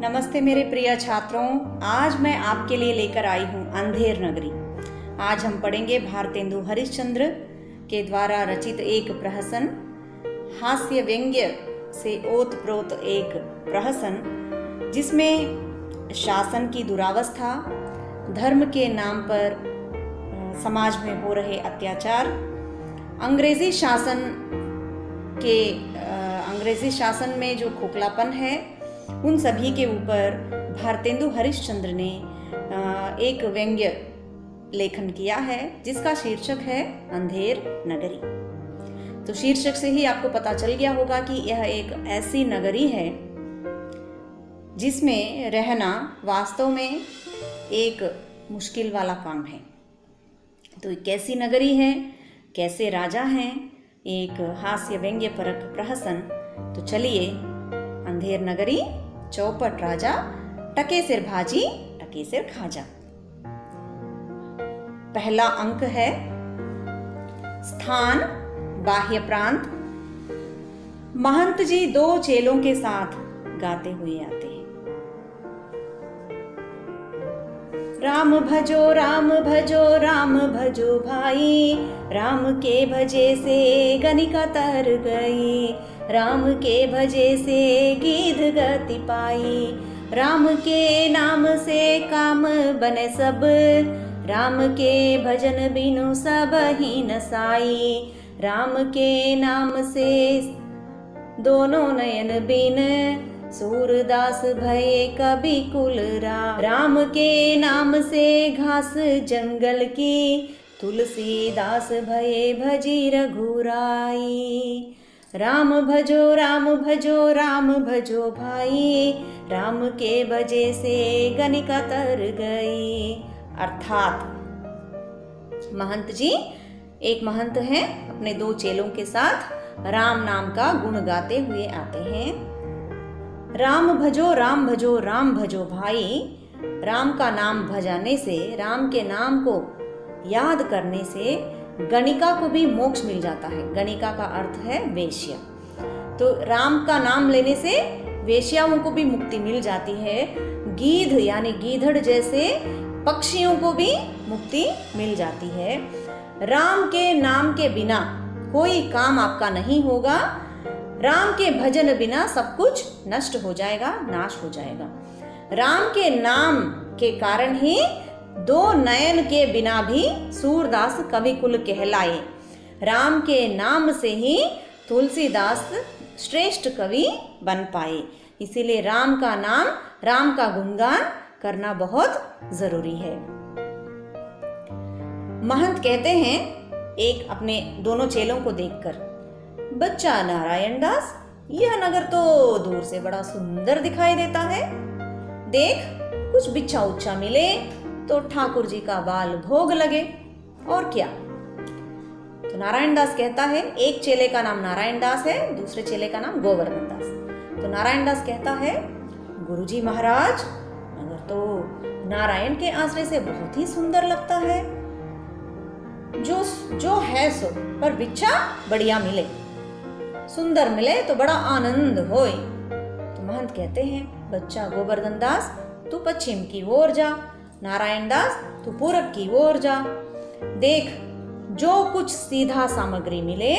नमस्ते मेरे प्रिय छात्रों, आज मैं आपके लिए लेकर आई हूँ अंधेर नगरी। आज हम पढ़ेंगे भारतेंदु हरिश्चंद्र के द्वारा रचित एक प्रहसन, हास्य व्यंग्य से ओतप्रोत एक प्रहसन, जिसमें शासन की दुरावस्था, धर्म के नाम पर समाज में हो रहे अत्याचार, अंग्रेजी शासन में जो खोखलापन है, उन सभी के ऊपर भारतेंदु हरिश्चंद्र ने एक व्यंग्य लेखन किया है, जिसका शीर्षक है अंधेर नगरी। तो शीर्षक से ही आपको पता चल गया होगा कि यह एक ऐसी नगरी है जिसमें रहना वास्तव में एक मुश्किल वाला काम है। तो एक कैसी नगरी है, कैसे राजा हैं, एक हास्य व्यंग्य परक प्रहसन। तो चलिए, अंधेर नगरी, चौपट राजा, टके सिर भाजी, टके सिर खाजा। पहला अंक है स्थान बाह्य प्रांत। महंत जी दो चेलों के साथ गाते हुए आते हैं। राम भजो राम भजो राम भजो भाई, राम के भजे से गनिका तर गई, राम के भजे से गीध गति पाई, राम के नाम से काम बने सब, राम के भजन बिनु सब ही नसाई, राम के नाम से दोनों नयन बिन, सूरदास भये कभी कुल राम के नाम से घास जंगल की, तुलसीदास भये भजी रघुराई, राम भजो राम भजो राम भजो भाई, राम के भजे से गनिका तर गई। अर्थात महंत जी, एक महंत हैं, अपने दो चेलों के साथ राम नाम का गुण गाते हुए आते हैं। राम भजो राम भजो राम भजो भाई, राम का नाम भजाने से, राम के नाम को याद करने से गणिका को भी मोक्ष मिल जाता है। गणिका का अर्थ है वेश्या। तो राम का नाम लेने से वेश्याओं को भी मुक्ति मिल जाती है। गीध यानी गीधड़ जैसे पक्षियों को भी मुक्ति मिल जाती है। राम के नाम के बिना कोई काम आपका नहीं होगा। राम के भजन बिना सब कुछ नष्ट हो जाएगा, नाश हो जाएगा। राम के नाम के कारण ही दो नयन के बिना भी सूरदास कवि कुल कहलाए। राम के नाम से ही तुलसीदास श्रेष्ठ कवि बन पाए। इसीलिए राम का नाम, राम का गुणगान करना बहुत जरूरी है। महंत कहते हैं एक अपने दोनों चेलों को देखकर, बच्चा नारायण दास, यह नगर तो दूर से बड़ा सुंदर दिखाई देता है। देख, कुछ बिच्छा उच्छा मिले तो ठाकुर जी का बाल भोग लगे, और क्या। तो नारायण दास कहता है, एक चेले का नाम नारायण दास है, दूसरे चेले का नाम गोवर्धन दास। तो नारायण दास कहता है, गुरुजी महाराज, नगर तो नारायण के आश्रय से बहुत ही सुंदर लगता है। जो है सो, पर बिच्छा बढ़िया मिले, सुंदर मिले तो बड़ा आनंद होए। तो महंत कहते हैं, बच्चा गोवर्धन दास, तू पश्चिम की ओर जा, नारायण दास तू पूरब की ओर जा। देख, जो कुछ सीधा सामग्री मिले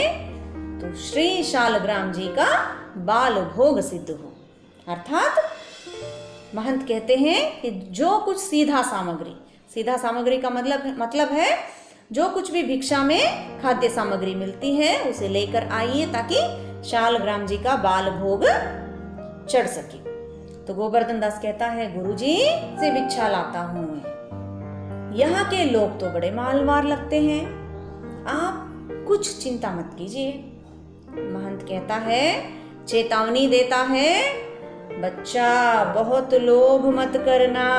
तो श्री शालग्राम जी का बाल भोग सिद्ध हो। अर्थात महंत कहते हैं कि जो कुछ सीधा सामग्री का मतलब है जो कुछ भी भिक्षा में खाद्य सामग्री मिलती है उसे लेकर आइए, ताकि शालग्राम जी का बाल भोग चढ़ सके। तो गोवर्धन दास कहता है, गुरुजी से भिक्षा लाता हूं। यहाँ के लोग तो बड़े मालवार लगते हैं, आप कुछ चिंता मत कीजिए। महंत कहता है, चेतावनी देता है, बच्चा बहुत लोभ मत करना,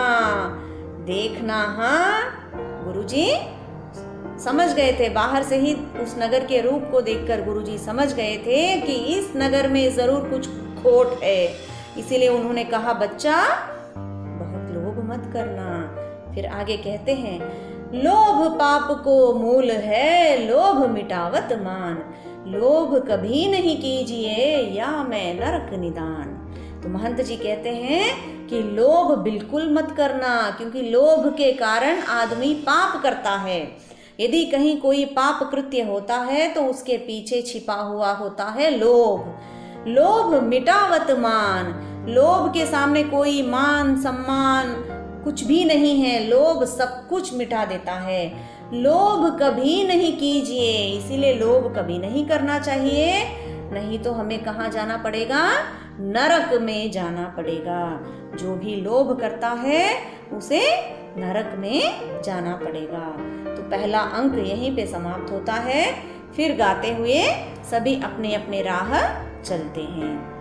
देखना। हाँ, गुरुजी समझ गए थे, बाहर से ही उस नगर के रूप को देखकर गुरुजी समझ गए थे कि इस नगर में जरूर कुछ खोट है। इसीलिए उन्होंने कहा, बच्चा बहुत लोभ मत करना। फिर आगे कहते हैं, लोभ पाप को मूल है, लोभ मिटावत मान, लोभ कभी नहीं कीजिए या मैं नरक निदान। तो महंत जी कहते हैं कि लोभ बिल्कुल मत करना, क्योंकि लोभ के कारण आदमी पाप करता है। यदि कहीं कोई पाप कृत्य होता है तो उसके पीछे छिपा हुआ होता है लोभ। लोभ मिटावत मान, लोभ के सामने कोई मान सम्मान कुछ भी नहीं है, लोभ सब कुछ मिटा देता है। लोभ कभी नहीं कीजिए, इसीलिए लोभ कभी नहीं करना चाहिए, नहीं तो हमें कहाँ जाना पड़ेगा, नरक में जाना पड़ेगा। जो भी लोभ करता है उसे नरक में जाना पड़ेगा। तो पहला अंक यहीं पे समाप्त होता है। फिर गाते हुए सभी अपने अपने राह चलते हैं।